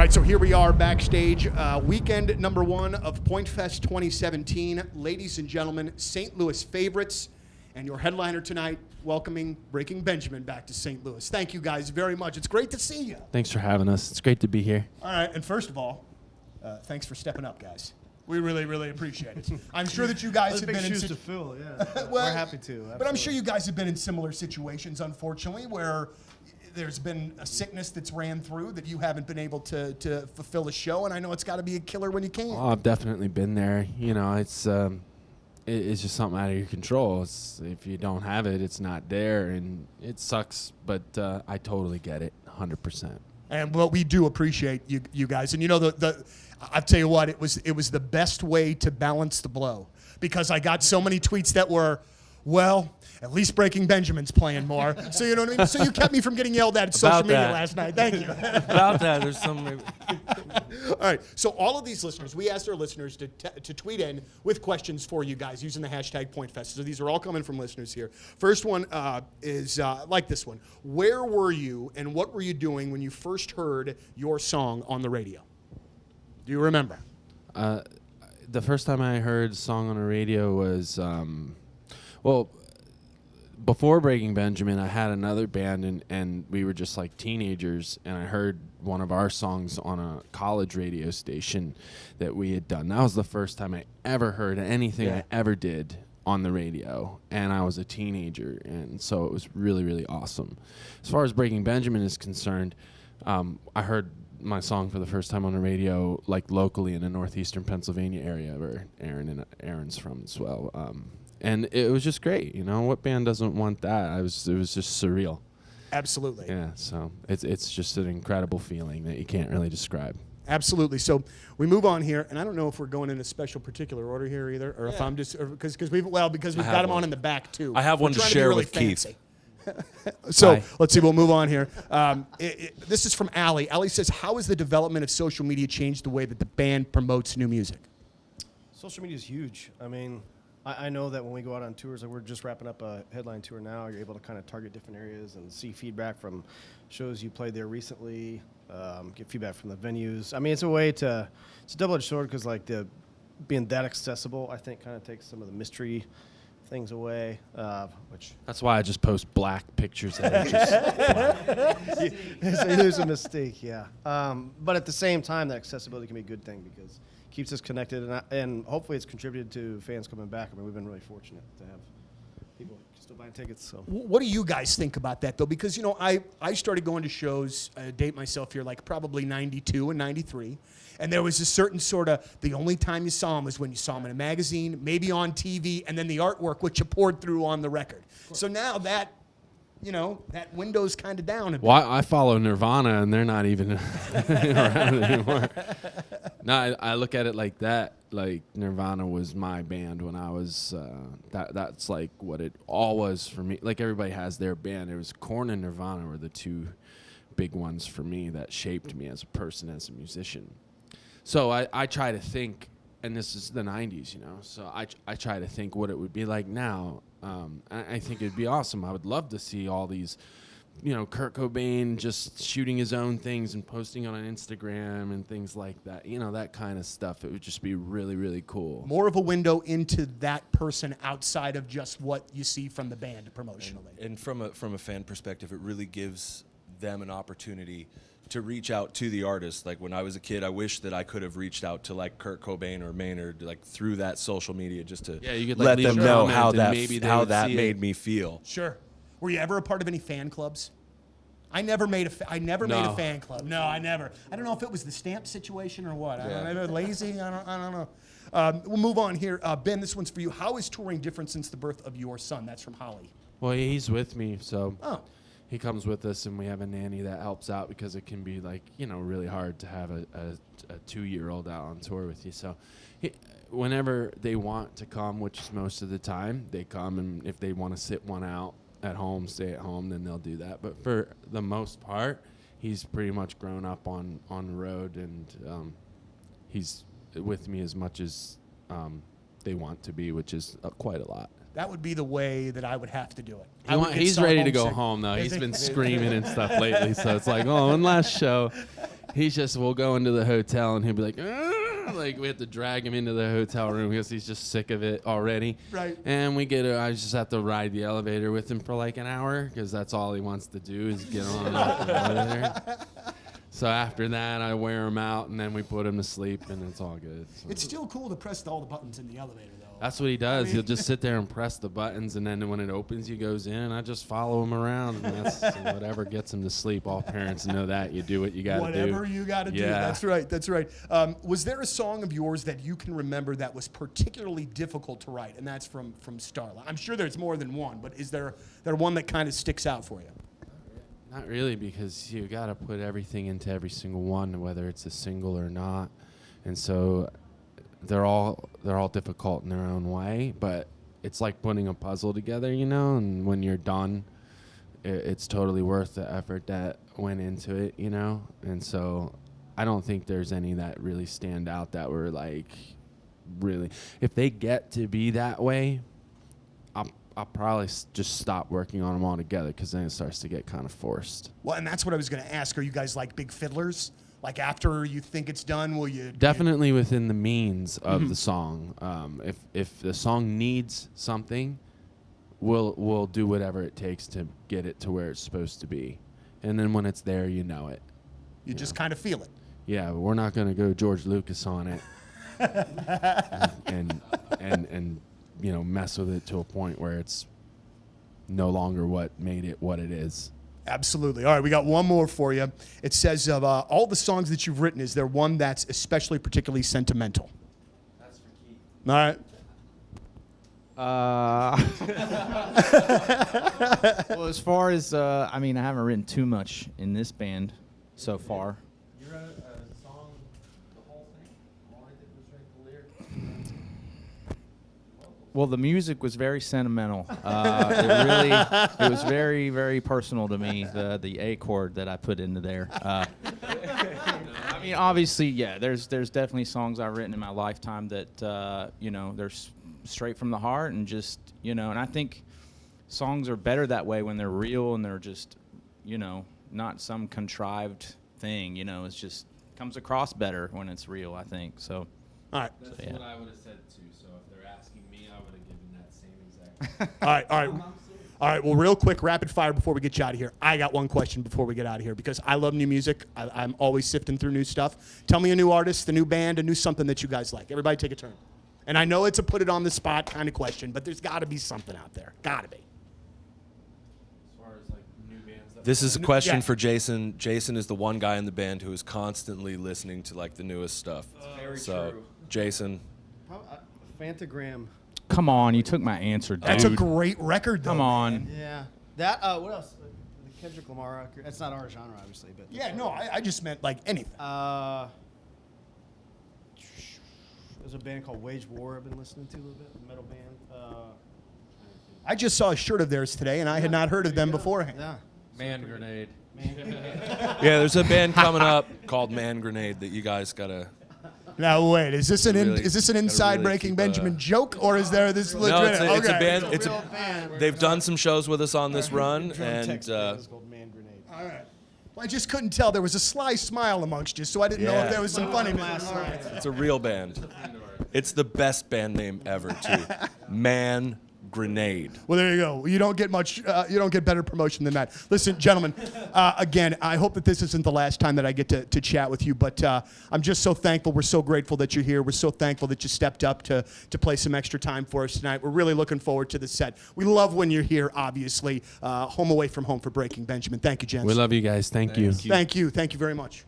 right, so here we are backstage, weekend number one of Pointfest 2017. Ladies and gentlemen, St. Louis favorites, and your headliner tonight, welcoming Breaking Benjamin back to St. Louis. Thank you guys very much. It's great to see you. Thanks for having us. It's great to be here. All right, and first of all, thanks for stepping up, guys. We really, really appreciate it. I'm sure that you guys have been in shoes to fill. Yeah, well, we're happy to. Absolutely. But I'm sure you guys have been in similar situations, unfortunately, where there's been a sickness that's ran through that you haven't been able to fulfill a show, and I know it's got to be a killer when you can't. Oh, I've definitely been there. You know, it's just something out of your control. If you don't have it, it's not there, and it sucks. But I totally get it, 100%. And well, we do appreciate you guys. And you know, I'll tell you what, it was the best way to balance the blow, because I got so many tweets that were, well, at least Breaking Benjamin's playing more. So you know what I mean? So you kept me from getting yelled at social media last night. Thank you. About that, there's some. All right. So all of these listeners, we asked our listeners to tweet in with questions for you guys using the hashtag Pointfest. So these are all coming from listeners here. First one is like this one. Where were you and what were you doing when you first heard your song on the radio? Do you remember? The first time I heard a song on the radio was, before Breaking Benjamin, I had another band, and we were just like teenagers, and I heard one of our songs on a college radio station that we had done. That was the first time I ever heard anything I ever did on the radio, and I was a teenager, and so it was really, really awesome. As far as Breaking Benjamin is concerned, I heard my song for the first time on the radio, like locally in the northeastern Pennsylvania area where Aaron's from as well. And it was just great, you know. What band doesn't want that? It was just surreal. Absolutely. Yeah, so it's just an incredible feeling that you can't really describe. Absolutely. So we move on here, and I don't know if we're going in a special particular order here either, or if I'm just because we've got them on in the back too. I have one to share with Keith. So let's see. We'll move on here. This is from Allie. Allie says, "How has the development of social media changed the way that the band promotes new music?" Social media is huge. I mean, I know that when we go out on tours, like we're just wrapping up a headline tour now, you're able to kind of target different areas and see feedback from shows you played there recently, get feedback from the venues. I mean, it's a way to, it's a double-edged sword because like being that accessible, I think kind of takes some of the mystery things away, which That's why I just post black pictures that are just there's a mistake, yeah. But at the same time, that accessibility can be a good thing because it keeps us connected, and hopefully it's contributed to fans coming back. I mean, we've been really fortunate to have people still buying tickets. So, what do you guys think about that, though? Because, you know, I started going to shows, date myself here, like probably 92 and 93. And there was a certain sort of, the only time you saw them was when you saw them in a magazine, maybe on TV, and then the artwork, which you poured through on the record. So now that, you know, that window's kind of down a bit. Well, I follow Nirvana, and they're not even around anymore. No, I look at it like that. Like, Nirvana was my band when I was, that's like what it all was for me. Like, everybody has their band. It was Korn and Nirvana were the two big ones for me that shaped me as a person, as a musician. So I try to think, and this is the 90s, you know, so I try to think what it would be like now. I think it'd be awesome. I would love to see all these, you know, Kurt Cobain just shooting his own things and posting on Instagram and things like that. You know, that kind of stuff. It would just be really, really cool. More of a window into that person outside of just what you see from the band promotionally. And from a fan perspective, it really gives them an opportunity to reach out to the artist. Like when I was a kid, I wish that I could have reached out to like Kurt Cobain or Maynard, like through that social media, just to you could, let like, them leave a know comment how and that maybe they how would that see made it. me feel. Sure. Were you ever a part of any fan clubs? I never made a fan club. No, I never. I don't know if it was the stamp situation or what. I don't know. Lazy. I don't know. We'll move on here. Ben, this one's for you. How is touring different since the birth of your son? That's from Holly. Well, he's with me, so he comes with us, and we have a nanny that helps out because it can be, like, you know, really hard to have a 2-year-old out on tour with you. So whenever they want to come, which is most of the time, they come, and if they want to sit one out at home, stay at home, then they'll do that. But for the most part, he's pretty much grown up on the road, and he's with me as much as they want to be, which is quite a lot. That would be the way that I would have to do it. He's ready to go home, though. He's been screaming and stuff lately, so it's like, one last show. we'll go into the hotel and he'll be like, "Ugh," like we have to drag him into the hotel room because he's just sick of it already. Right. And I just have to ride the elevator with him for like an hour because that's all he wants to do is get on and off the elevator. So after that, I wear him out, and then we put him to sleep, and it's all good. So. It's still cool to press all the buttons in the elevator, though. That's what he does. He'll just sit there and press the buttons, and then when it opens, he goes in, and I just follow him around, and that's whatever gets him to sleep. All parents know that. You do what you got to do. Whatever you got to do. Yeah. That's right. That's right. Was there a song of yours that you can remember that was particularly difficult to write, and that's from Starla? I'm sure there's more than one, but is there one that kind of sticks out for you? Not really, because you got to put everything into every single one, whether it's a single or not, and so they're all difficult in their own way. But it's like putting a puzzle together, and when you're done, it's totally worth the effort that went into it, And so I don't think there's any that really stand out that were like really. If they get to be that way, I'll probably just stop working on them all together because then it starts to get kind of forced. Well, and that's what I was going to ask. Are you guys like big fiddlers? Like after you think it's done, will you? Definitely within the means of the song. If the song needs something, we'll do whatever it takes to get it to where it's supposed to be. And then when it's there, you know it. You just kind of feel it. Yeah, but we're not going to go George Lucas on it and mess with it to a point where it's no longer what made it what it is. Absolutely. All right, we got one more for you. It says of all the songs that you've written, is there one that's especially particularly sentimental? That's for Keith. All right. Well, as far as, I haven't written too much in this band so far. You wrote a song, the whole thing? All I did was write the lyrics. Well, the music was very sentimental. It was very, very personal to me, the A chord that I put into there. Obviously, yeah, there's definitely songs I've written in my lifetime that, they're straight from the heart and just, and I think songs are better that way when they're real and they're just, not some contrived thing, it's just comes across better when it's real, I think, so. All right. That's yeah. what I would have said too. So if they're asking me, I would have given that same exact. All right. Well, real quick, rapid fire before we get you out of here. I got one question before we get out of here because I love new music. I'm always sifting through new stuff. Tell me a new artist, a new band, a new something that you guys like. Everybody take a turn. And I know it's a put it on the spot kind of question, but there's got to be something out there. Got to be. As far as like new bands. This is a question Yeah. for Jason. Jason is the one guy in the band who is constantly listening to like the newest stuff. Very So, true. Jason, Fantagram. Come on, you took my answer, dude. That's a great record, though. Come on. Yeah. That. What else? The Kendrick Lamar record. That's not our genre, obviously, but. Yeah, no, I just meant like anything. There's a band called Wage War I've been listening to a little bit, a metal band. I just saw a shirt of theirs today, and I had not heard of them beforehand. Yeah. Man Grenade. yeah, there's a band coming up called Man Grenade that you guys gotta. Now wait, is this an Really- inside gotta really Breaking keep, Benjamin joke, or is there this legit? No, it's a Okay. band. It's a real band. They've done some shows with us on this run, Drum and text band is called Man Grenade. All right. Well, I just couldn't tell. There was a sly smile amongst you, so I didn't know if Yeah. there was some funny. Last night. it's a real band. It's the best band name ever, too. Man Grenade. Well, there you go. You don't get much. You don't get better promotion than that. Listen, gentlemen. Again, I hope that this isn't the last time that I get to chat with you. But I'm just so thankful. We're so grateful that you're here. We're so thankful that you stepped up to play some extra time for us tonight. We're really looking forward to the set. We love when you're here. Obviously, home away from home for Breaking Benjamin. Thank you, gents. We love you guys. Thank you. Thank you. Thank you very much.